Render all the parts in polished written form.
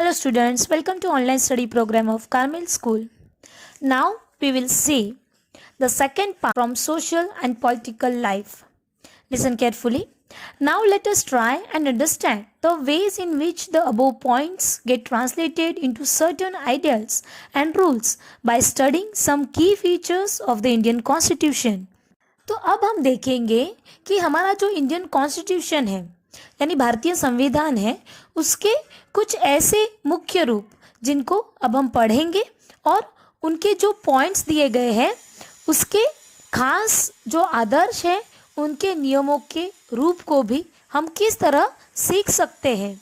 Hello students, welcome to online study program of Carmel School. Now we will see the second part from social and political life. Listen carefully. Now let us try and understand the ways in which the above points get translated into certain ideals and rules by studying some key features of the Indian Constitution. तो अब हम देखेंगे कि हमारा जो Indian constitution है यानी भारतीय संविधान है उसके कुछ ऐसे मुख्य रूप जिनको अब हम पढ़ेंगे और उनके जो पॉइंट्स दिए गए हैं उसके खास जो आदर्श है उनके नियमों के रूप को भी हम किस तरह सीख सकते हैं.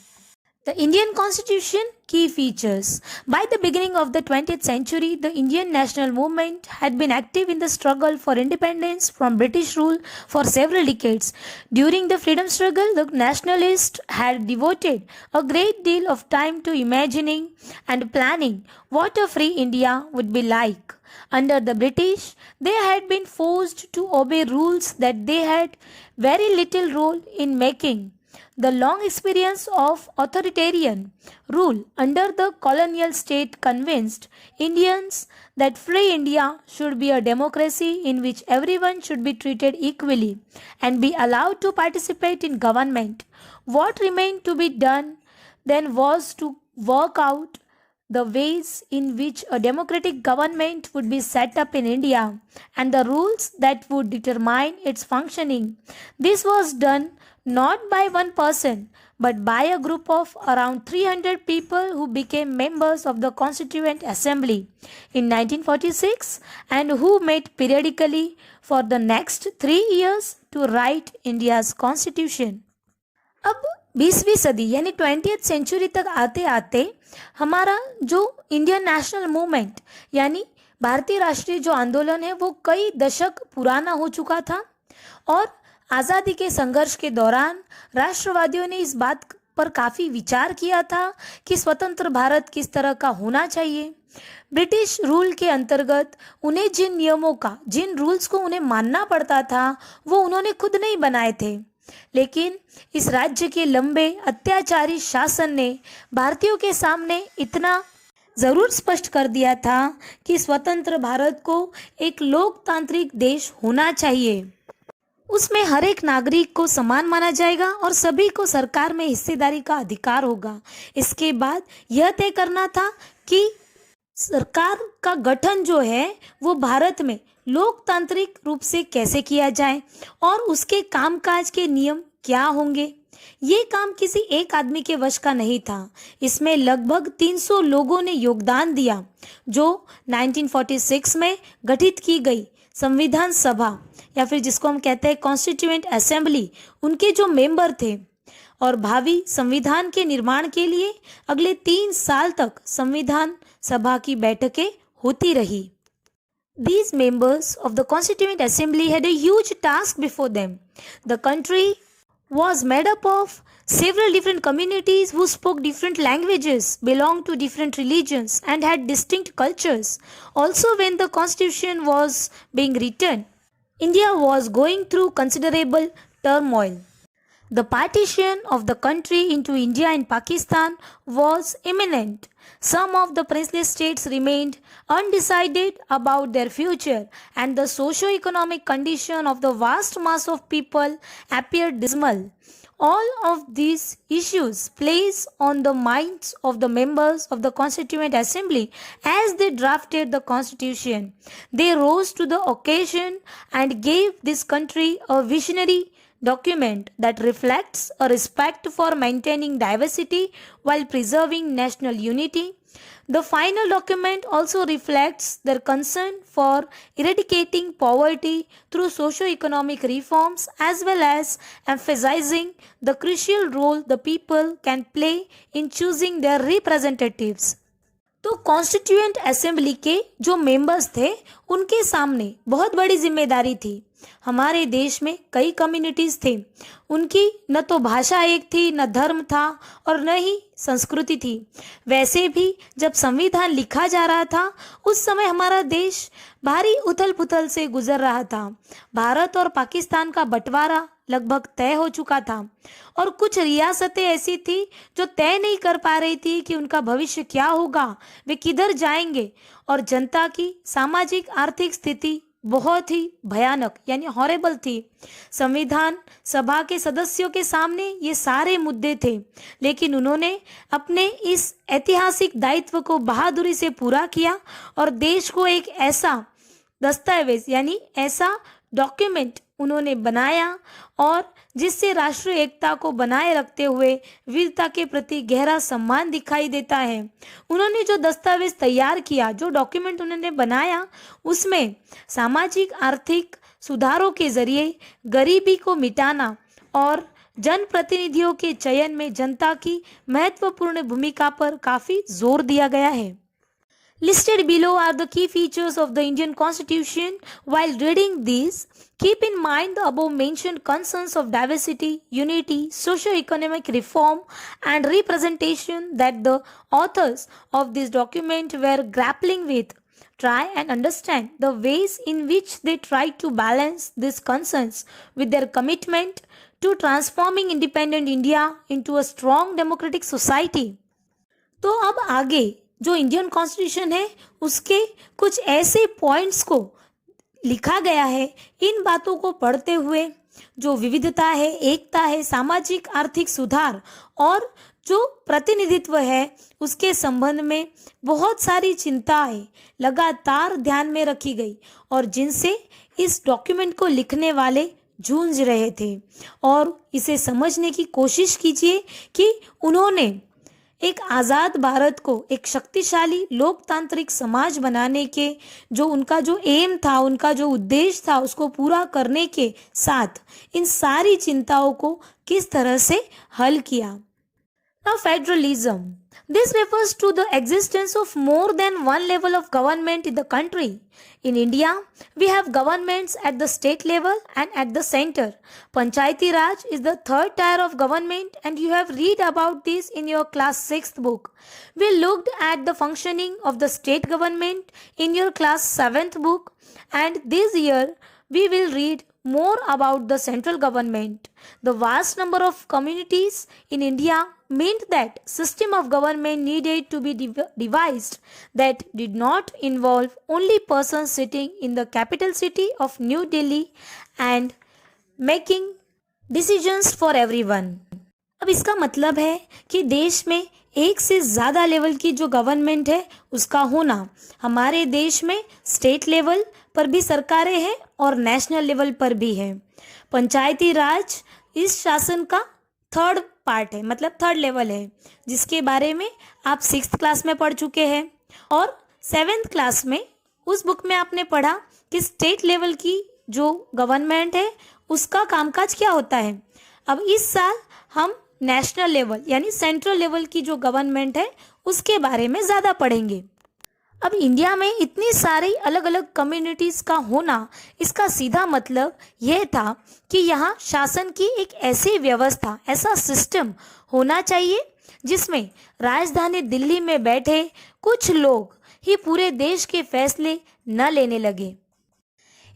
The Indian Constitution key features. By the beginning of the 20th century, the Indian national movement had been active in the struggle for independence from British rule for several decades. During the freedom struggle, the nationalists had devoted a great deal of time to imagining and planning what a free India would be like. Under the British, they had been forced to obey rules that they had very little role in making. The long experience of authoritarian rule under the colonial state convinced Indians that free India should be a democracy in which everyone should be treated equally and be allowed to participate in government. What remained to be done then was to work out the ways in which a democratic government would be set up in India and the rules that would determine its functioning. This was done not by one person but by a group of around 300 people who became members of the Constituent Assembly in 1946 and who met periodically for the next 3 years to write India's Constitution. अब 20वीं सदी यानी 20th century तक आते आते हमारा जो Indian national movement यानी भारतीय राष्ट्रीय जो आंदोलन है वो कई दशक पुराना हो चुका था और आज़ादी के संघर्ष के दौरान राष्ट्रवादियों ने इस बात पर काफ़ी विचार किया था कि स्वतंत्र भारत किस तरह का होना चाहिए. ब्रिटिश रूल के अंतर्गत उन्हें जिन नियमों का जिन रूल्स को उन्हें मानना पड़ता था वो उन्होंने खुद नहीं बनाए थे, लेकिन इस राज्य के लंबे अत्याचारी शासन ने भारतीयों के सामने इतना ज़रूर स्पष्ट कर दिया था कि स्वतंत्र भारत को एक लोकतांत्रिक देश होना चाहिए. उसमें हर एक नागरिक को समान माना जाएगा और सभी को सरकार में हिस्सेदारी का अधिकार होगा. इसके बाद यह तय करना था कि सरकार का गठन जो है वो भारत में लोकतांत्रिक रूप से कैसे किया जाए और उसके कामकाज के नियम क्या होंगे. ये काम किसी एक आदमी के वश का नहीं था. इसमें लगभग 300 लोगों ने योगदान दिया जो 1946 में गठित की गई संविधान सभा या फिर जिसको हम कहते हैं कॉन्स्टिट्यूएंट असेंबली उनके जो मेंबर थे और भावी संविधान के निर्माण के लिए अगले 3 साल तक संविधान सभा की बैठकें होती रही. These members of the Constituent Assembly had a huge task before them. The country was made up of several different communities who spoke different languages, belonged to different religions, and had distinct cultures. Also, when the Constitution was being written, India was going through considerable turmoil. The partition of the country into India and Pakistan was imminent. Some of the princely states remained undecided about their future, and the socio-economic condition of the vast mass of people appeared dismal. All of these issues placed on the minds of the members of the Constituent Assembly as they drafted the Constitution. They rose to the occasion and gave this country a visionary document that reflects a respect for maintaining diversity while preserving national unity. The final document also reflects their concern for eradicating poverty through socio-economic reforms as well as emphasizing the crucial role the people can play in choosing their representatives. तो constituent assembly के जो members थे उनके सामने बहुत बड़ी जिम्मेदारी थी हमारे देश में कई कम्युनिटीज थे, उनकी न तो भाषा एक थी, न धर्म था और न ही संस्कृति थी। वैसे भी जब संविधान लिखा जा रहा था उस समय हमारा देश भारी उथल पुथल से गुजर रहा था। भारत और पाकिस्तान का बंटवारा लगभग तय हो चुका था और कुछ रियासतें ऐसी थी जो तय नहीं कर पा रही थी कि उनका भविष्य क्या होगा, वे किधर जाएंगे, और जनता की सामाजिक आर्थिक स्थिति बहुत ही भयानक यानी हॉरेबल थी। संविधान सभा के सदस्यों के सामने ये सारे मुद्दे थे, लेकिन उन्होंने अपने इस ऐतिहासिक दायित्व को बहादुरी से पूरा किया और देश को एक ऐसा दस्तावेज यानी ऐसा डॉक्यूमेंट उन्होंने बनाया और जिससे राष्ट्रीय एकता को बनाए रखते हुए वीरता के प्रति गहरा सम्मान दिखाई देता है। उन्होंने जो दस्तावेज तैयार किया, जो डॉक्यूमेंट उन्होंने बनाया, उसमें सामाजिक आर्थिक सुधारों के जरिए गरीबी को मिटाना और जनप्रतिनिधियों के चयन में जनता की महत्वपूर्ण भूमिका पर काफी जोर दिया गया है। Listed below are the key features of the Indian Constitution. While reading these, keep in mind the above mentioned concerns of diversity, unity, socio-economic reform, and representation that the authors of this document were grappling with. Try and understand the ways in which they try to balance these concerns with their commitment to transforming independent India into a strong democratic society. तो अब आगे जो Indian constitution है उसके कुछ ऐसे points को लिखा गया है। इन बातों को पढ़ते हुए जो विविधता है, एकता है, सामाजिक आर्थिक सुधार और जो प्रतिनिधित्व है उसके संबंध में बहुत सारी चिंताएं लगातार ध्यान में रखी गई और जिनसे इस डॉक्यूमेंट को लिखने वाले जूझ रहे थे। और इसे समझने की कोशिश कीजिए कि उन्होंने एक आज़ाद भारत को एक शक्तिशाली लोकतांत्रिक समाज बनाने के जो उनका जो एम था, उनका जो उद्देश्य था, उसको पूरा करने के साथ इन सारी चिंताओं को किस तरह से हल किया। Now, federalism. This refers to the existence of more than one level of government in the country. In India, we have governments at the state level and at the center. Panchayati Raj is the third tier of government and you have read about this in your class 6th book. We looked at the functioning of the state government in your class 7th book and this year we will read more about the central government. The vast number of communities in India meant that system of government needed to be devised that did not involve only persons sitting in the capital city of New Delhi and making decisions for everyone. अब इसका मतलब है कि देश में एक से ज़्यादा लेवल की जो गवर्नमेंट है उसका होना। हमारे देश में स्टेट लेवल पर भी सरकारें हैं और नेशनल लेवल पर भी है। पंचायती राज इस शासन का थर्ड पार्ट है, मतलब थर्ड लेवल है, जिसके बारे में आप 6th क्लास में पढ़ चुके हैं और 7th क्लास में उस बुक में आपने पढ़ा कि स्टेट लेवल की जो गवर्नमेंट है उसका कामकाज क्या होता है। अब इस साल हम नेशनल लेवल यानी सेंट्रल लेवल की जो गवर्नमेंट है उसके बारे में ज़्यादा पढ़ेंगे। अब इंडिया में इतनी सारी अलग अलग कम्युनिटीज़ का होना, इसका सीधा मतलब यह था कि यहाँ शासन की एक ऐसी व्यवस्था, ऐसा सिस्टम होना चाहिए जिसमें राजधानी दिल्ली में बैठे कुछ लोग ही पूरे देश के फैसले न लेने लगे।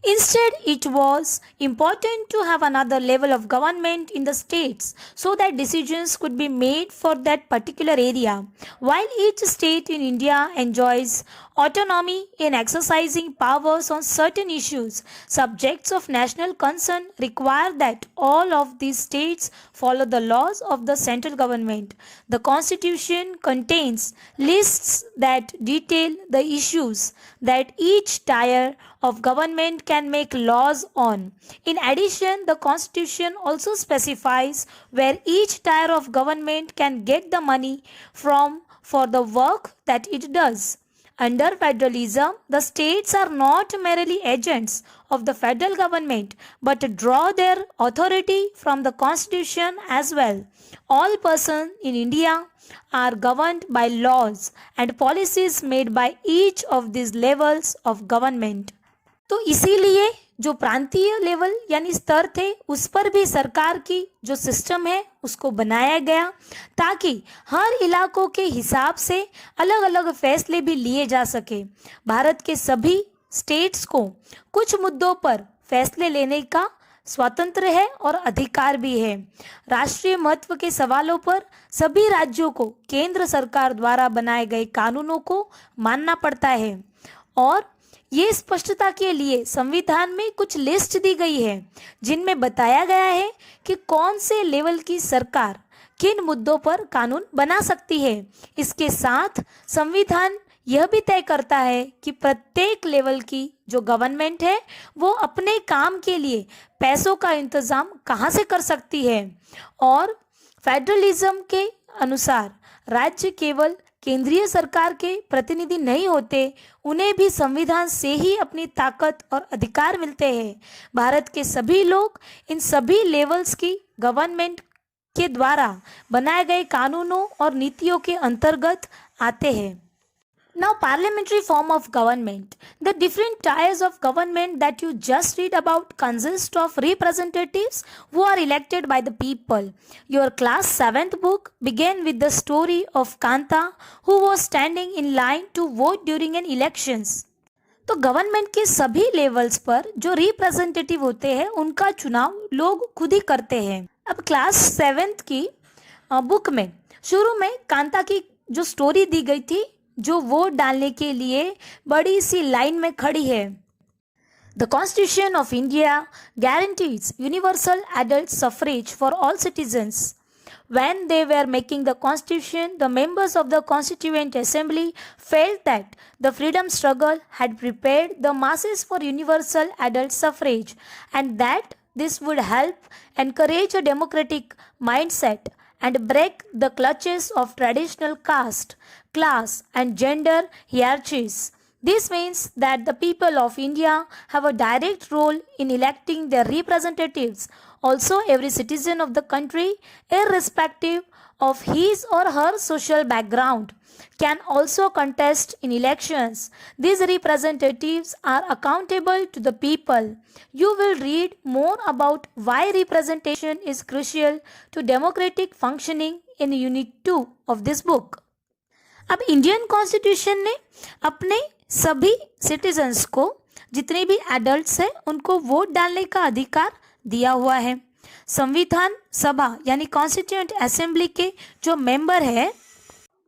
Instead, it was important to have another level of government in the states so that decisions could be made for that particular area. While each state in India enjoys autonomy in exercising powers on certain issues, subjects of national concern require that all of these states follow the laws of the central government. The Constitution contains lists that detail the issues that each tier of government can make laws on. In addition, the Constitution also specifies where each tier of government can get the money from for the work that it does. Under federalism, the states are not merely agents of the federal government but draw their authority from the Constitution as well. All persons in India are governed by laws and policies made by each of these levels of government. तो इसीलिए जो प्रांतीय level यानी स्तर थे उस पर भी सरकार की जो सिस्टम है उसको बनाया गया ताकि हर इलाकों के हिसाब से अलग अलग फैसले भी लिए जा सके। भारत के सभी स्टेट्स को कुछ मुद्दों पर फैसले लेने का स्वतंत्र है और अधिकार भी है। राष्ट्रीय महत्व के सवालों पर सभी राज्यों को केंद्र सरकार द्वारा बनाए गए कानूनों को मानना पड़ता है और ये स्पष्टता के लिए संविधान में कुछ लिस्ट दी गई है जिनमें बताया गया है कि कौन से लेवल की सरकार किन मुद्दों पर कानून बना सकती है। इसके साथ संविधान यह भी तय करता है कि प्रत्येक लेवल की जो गवर्नमेंट है वो अपने काम के लिए पैसों का इंतजाम कहाँ से कर सकती है और फेडरलिज्म के अनुसार राज्य केवल केंद्रीय सरकार के प्रतिनिधि नहीं होते, उन्हें भी संविधान से ही अपनी ताकत और अधिकार मिलते हैं। भारत के सभी लोग इन सभी लेवल्स की गवर्नमेंट के द्वारा बनाए गए कानूनों और नीतियों के अंतर्गत आते हैं। Now, parliamentary form of government. The different tiers of government that you just read about consist of representatives who are elected by the people. Your class 7th book began with the story of Kanta who was standing in line to vote during an elections. तो government के सभी levels पर जो representative होते हैं उनका चुनाव लोग खुद ही करते हैं। अब क्लास 7th की बुक में शुरू में कांता की जो स्टोरी दी गई थी जो वोट डालने के लिए बड़ी सी लाइन में खड़ी है। The Constitution of India guarantees universal adult suffrage for all citizens. When they were making the Constitution, the members of the Constituent Assembly felt that the freedom struggle had prepared the masses for universal adult suffrage and that this would help encourage a democratic mindset and break the clutches of traditional caste, class, and gender hierarchies. This means that the people of India have a direct role in electing their representatives. Also, every citizen of the country, irrespective of his or her social background, can also contest in elections. These representatives are accountable to the people. You will read more about why representation is crucial to democratic functioning in Unit 2 of this book. अब Indian constitution ने अपने सभी citizens को, जितने भी adults हैं, उनको vote डालने का अधिकार दिया हुआ है। संविधान सभा यानी कॉन्स्टिट्यूएंट असेंबली के जो मेंबर है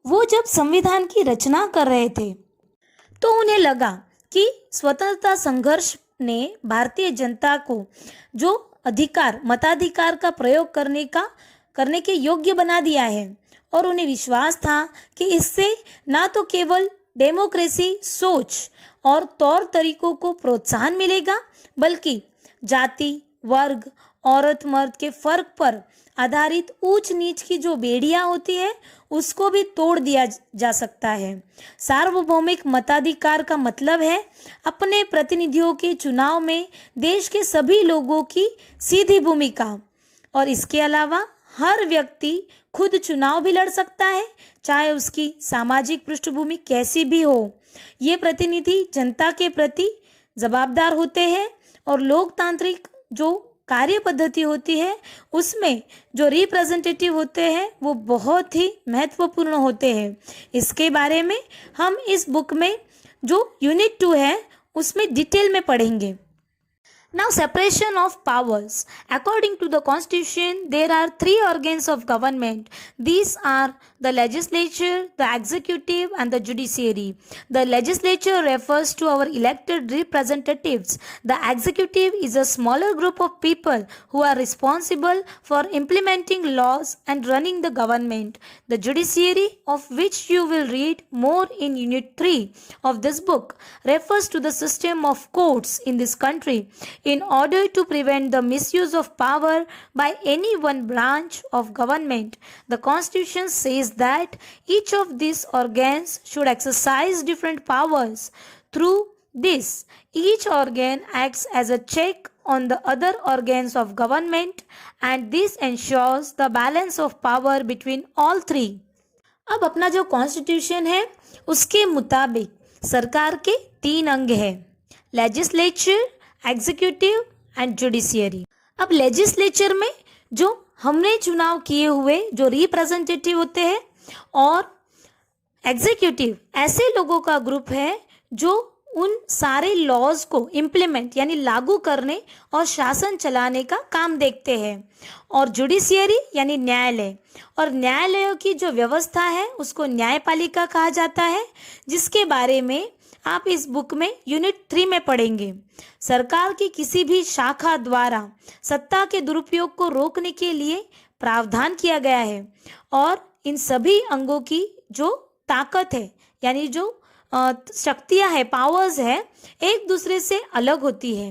वो जब संविधान की रचना कर रहे थे तो उन्हें लगा कि स्वतंत्रता संघर्ष ने भारतीय जनता को जो अधिकार, मताधिकार का प्रयोग करने के योग्य बना दिया है और उन्हें विश्वास था कि इससे ना तो केवल डेमोक्रेसी सोच और तौर तरीकों को प्रोत्साहन मिलेगा बल्कि जाति, वर्ग, औरत मर्द के फर्क पर आधारित ऊंच नीच की जो बेड़ियां होती है उसको भी तोड़ दिया जा सकता है। सार्वभौमिक मताधिकार का मतलब है अपने प्रतिनिधियों के चुनाव में देश के सभी लोगों की सीधी भूमिका और इसके अलावा हर व्यक्ति खुद चुनाव भी लड़ सकता है, चाहे उसकी सामाजिक पृष्ठभूमि कैसी भी हो। ये प्रतिनिधि जनता के प्रति जवाबदार होते हैं और लोकतांत्रिक जो कार्य पद्धति होती है उसमें जो रिप्रेजेंटेटिव होते हैं वो बहुत ही महत्वपूर्ण होते हैं। इसके बारे में हम इस बुक में जो यूनिट 2 है उसमें डिटेल में पढ़ेंगे। Now, separation of powers. According to the Constitution, there are 3 organs of government. These are the legislature, the executive, and the judiciary. The legislature refers to our elected representatives. The executive is a smaller group of people who are responsible for implementing laws and running the government. The judiciary, of which you will read more in Unit 3 of this book, refers to the system of courts in this country. In order to prevent the misuse of power by any one branch of government, the Constitution says that each of these organs should exercise different powers. Through this, each organ acts as a check on the other organs of government and this ensures the balance of power between all 3. अब अपना जो constitution है उसके मुताबिक सरकार के 3 अंग हैं, लेजिस्लेचर, एग्जीक्यूटिव एंड जुडिशियरी। अब लेजिस्लेचर में जो हमने चुनाव किए हुए जो रिप्रेजेंटेटिव होते हैं और एग्जीक्यूटिव ऐसे लोगों का ग्रुप है जो उन सारे लॉज को इम्प्लीमेंट यानी लागू करने और शासन चलाने का काम देखते हैं। और जुडिशियरी यानी न्यायालय, और न्यायालयों की जो व्यवस्था है उसको न्यायपालिका कहा जाता है, जिसके बारे में आप इस बुक में यूनिट 3 में पढ़ेंगे। सरकार की किसी भी शाखा द्वारा सत्ता के दुरुपयोग को रोकने के लिए प्रावधान किया गया है और इन सभी अंगों की जो ताकत है यानी जो शक्तियां है, पावर्स है, एक दूसरे से अलग होती है।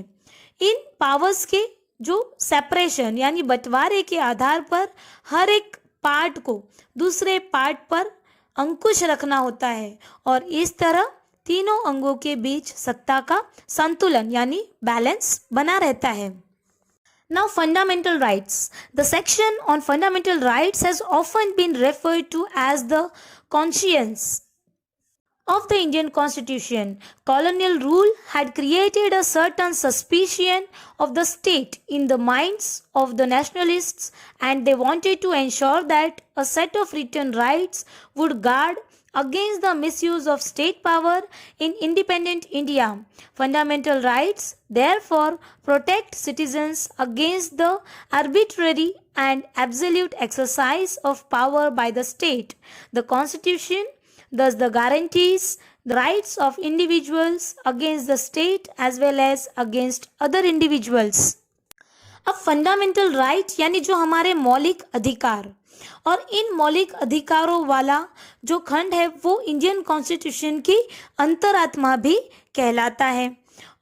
इन पावर्स के जो सेपरेशन यानी बंटवारे के आधार पर हर एक पार्ट को दूसरे पार्ट पर अंकुश रखना होता है और इस तरह तीनों अंगों के बीच सत्ता का संतुलन यानी बैलेंस बना रहता है। Now, fundamental rights. The section on fundamental rights has often been referred to as the conscience of the Indian Constitution. Colonial rule had created a certain suspicion of the state in the minds of the nationalists, and they wanted to ensure that a set of written rights would guard against the misuse of state power in independent India. Fundamental rights therefore protect citizens against the arbitrary and absolute exercise of power by the state. The Constitution thus guarantees the rights of individuals against the state as well as against other individuals. अब fundamental right यानी जो हमारे मौलिक अधिकार, और इन मौलिक अधिकारों वाला जो खंड है वो इंडियन कॉन्स्टिट्यूशन की अंतरात्मा भी कहलाता है।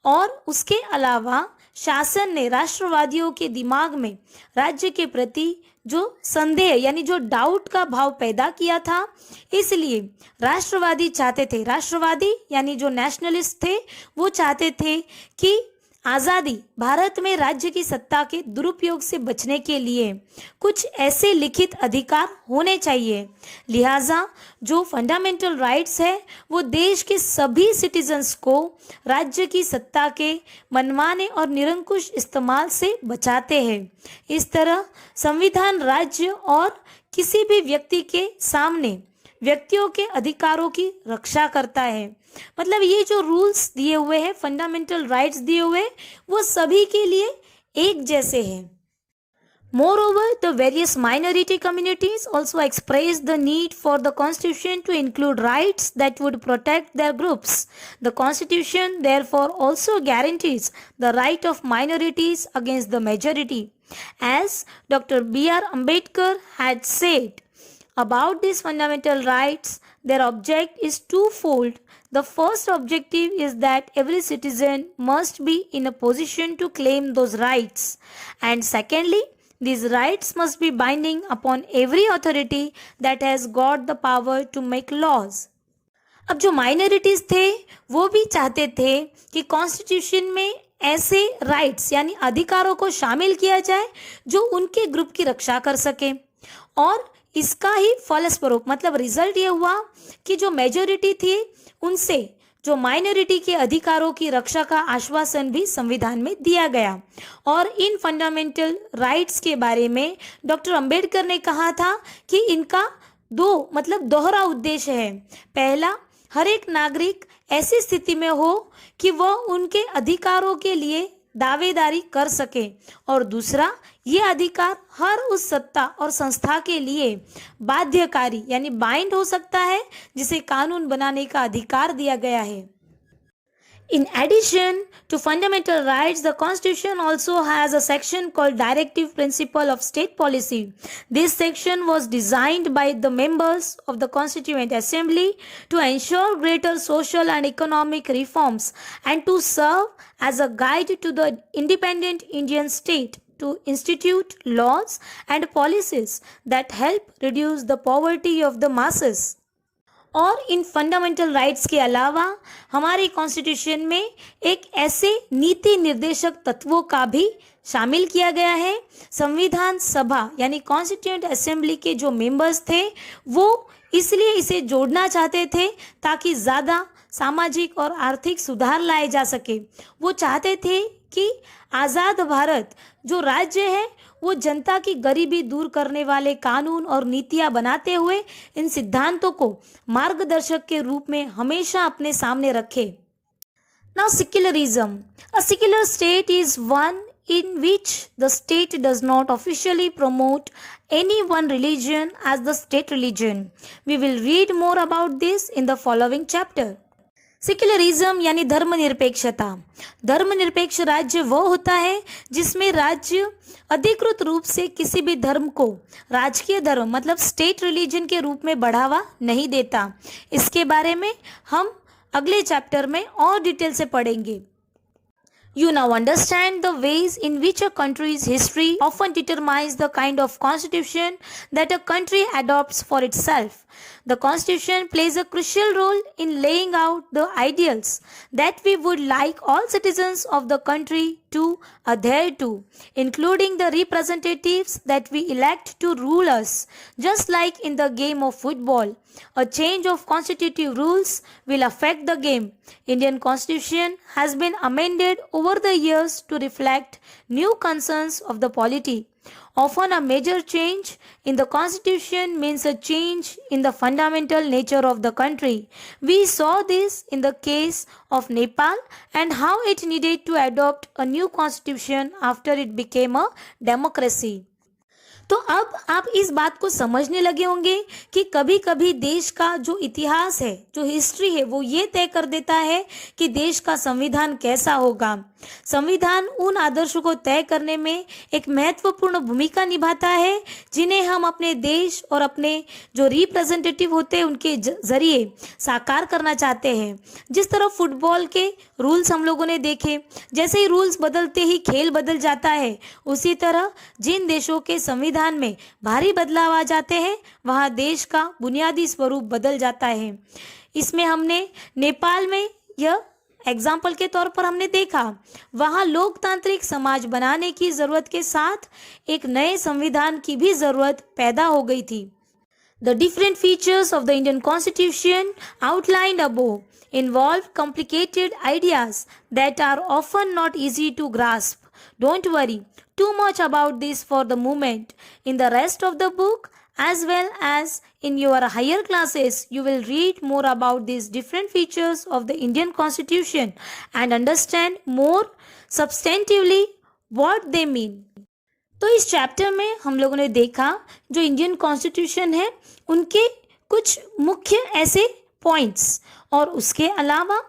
और उसके अलावा शासन ने राष्ट्रवादियों के दिमाग में राज्य के प्रति जो संदेह यानी जो डाउट का भाव पैदा किया था, इसलिए राष्ट्रवादी चाहते थे, राष्ट्रवादी यानी जो नेशनलिस्ट थे वो चाहते थे कि आज़ादी भारत में राज्य की सत्ता के दुरुपयोग से बचने के लिए कुछ ऐसे लिखित अधिकार होने चाहिए। लिहाजा जो फंडामेंटल राइट्स है वो देश के सभी सिटीजन्स को राज्य की सत्ता के मनमाने और निरंकुश इस्तेमाल से बचाते हैं। इस तरह संविधान राज्य और किसी भी व्यक्ति के सामने व्यक्तियों के अधिकारों की रक्षा करता है। मतलब ये जो रूल्स दिए हुए हैं, फंडामेंटल राइट्स दिए हुए, वो सभी के लिए एक जैसे हैं। Moreover, the various minority communities also expressed the need for the Constitution to include rights that would protect their groups. The Constitution therefore also guarantees the right of minorities against the majority. As Dr. B.R. Ambedkar had said about these fundamental rights, their object is twofold. The first objective is that every citizen must be in a position to claim those rights. And secondly, these rights must be binding upon every authority that has got the power to make laws. अब जो minorities थे वो भी चाहते थे कि constitution में ऐसे राइट्स यानी अधिकारों को शामिल किया जाए जो उनके ग्रुप की रक्षा कर सके, और इसका ही फलस्वरूप मतलब रिजल्ट ये हुआ कि जो मेजॉरिटी थी उनसे जो माइनॉरिटी के अधिकारों की रक्षा का आश्वासन भी संविधान में दिया गया। और इन फंडामेंटल राइट्स के बारे में डॉक्टर अंबेडकर ने कहा था कि इनका दो मतलब दोहरा उद्देश्य है। पहला, हर एक नागरिक ऐसी स्थिति में हो कि वह उनके अधिकारों के लिए दावेदारी कर सके, और दूसरा, ये अधिकार हर उस सत्ता और संस्था के लिए बाध्यकारी यानी बाइंड हो सकता है जिसे कानून बनाने का अधिकार दिया गया है। In addition to fundamental rights, the Constitution also has a section called Directive Principle of State Policy. This section was designed by the members of the Constituent Assembly to ensure greater social and economic reforms and to serve as a guide to the independent Indian state to institute laws and policies that help reduce the poverty of the masses. और इन fundamental rights के अलावा हमारे constitution में एक ऐसे नीति निर्देशक तत्वों का भी शामिल किया गया है। संविधान सभा यानी कॉन्स्टिट्यूएंट असेंबली के जो मेंबर्स थे वो इसलिए इसे जोड़ना चाहते थे ताकि ज़्यादा सामाजिक और आर्थिक सुधार लाए जा सके। वो चाहते थे कि आज़ाद भारत जो राज्य है वो जनता की गरीबी दूर करने वाले कानून और नीतियां बनाते हुए इन सिद्धांतों को मार्गदर्शक के रूप में हमेशा अपने सामने रखे। Now, secularism. A secular state is one in which the state does not officially promote any one religion as the state religion. We will read more about this in the following chapter. Secularism यानी धर्मनिरपेक्षता। धर्मनिरपेक्ष राज्य वो होता है जिसमें राज्य अधिकृत रूप से किसी भी धर्म को राजकीय धर्म मतलब स्टेट रिलीजन के रूप में बढ़ावा नहीं देता। इसके बारे में हम अगले चैप्टर में और डिटेल से पढ़ेंगे। You now understand the ways in which a country's history often determines the kind of constitution that a country adopts for itself. The constitution plays a crucial role in laying out the ideals that we would like all citizens of the country to adhere to, including the representatives that we elect to rule us. Just like in the game of football, a change of constitutive rules will affect the game. Indian Constitution has been amended over the years to reflect new concerns of the polity. Often a major change in the constitution means a change in the fundamental nature of the country. We saw this in the case of Nepal and how it needed to adopt a new constitution after it became a democracy. तो अब आप इस बात को समझने लगे होंगे कि कभी कभी देश का जो इतिहास है, जो हिस्ट्री है, वो ये तय कर देता है कि देश का संविधान कैसा होगा। संविधान उन आदर्शों को तय करने में एक महत्वपूर्ण भूमिका निभाता है जिन्हें हम अपने देश और अपने जो रिप्रेजेंटेटिव होते हैं उनके जरिए साकार करना चाहते हैं। जिस तरह फुटबॉल के रूल्स हम लोगों ने देखे, जैसे ही रूल्स बदलते ही खेल बदल जाता है, उसी तरह जिन देशों के संविधान में भारी बदलाव आ जाते हैं वहाँ देश का बुनियादी स्वरूप बदल जाता है। इसमें हमने नेपाल में यह एग्जाम्पल के तौर पर हमने देखा, वहाँ लोकतांत्रिक समाज बनाने की जरूरत के साथ एक नए संविधान की भी जरूरत पैदा हो गई थी। The different features of the Indian Constitution outlined above involve complicated ideas that are often not easy to grasp. Don't worry too much about this for the moment. In the rest of the book, as well as in your higher classes, you will read more about these different features of the Indian Constitution and understand more substantively what they mean. तो इस chapter में हम लोगों ने देखा जो Indian constitution है उनके कुछ मुख्य ऐसे पॉइंट्स, और उसके अलावा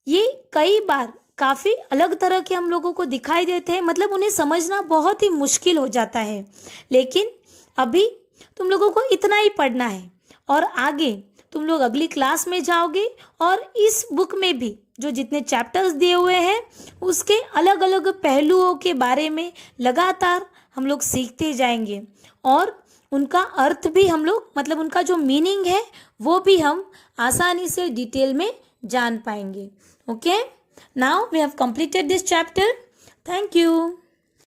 ये कई बार काफ़ी अलग तरह के हम लोगों को दिखाई देते हैं, मतलब उन्हें समझना बहुत ही मुश्किल हो जाता है। लेकिन अभी तुम लोगों को इतना ही पढ़ना है और आगे तुम लोग अगली क्लास में जाओगे और इस बुक में भी जो जितने चैप्टर्स दिए हुए हैं उसके अलग अलग पहलुओं के बारे में लगातार हम लोग सीखते जाएंगे और उनका अर्थ भी हम लोग, मतलब उनका जो मीनिंग है वो भी हम आसानी से डिटेल में जान पाएंगे। Okay, now we have completed this chapter. Thank you.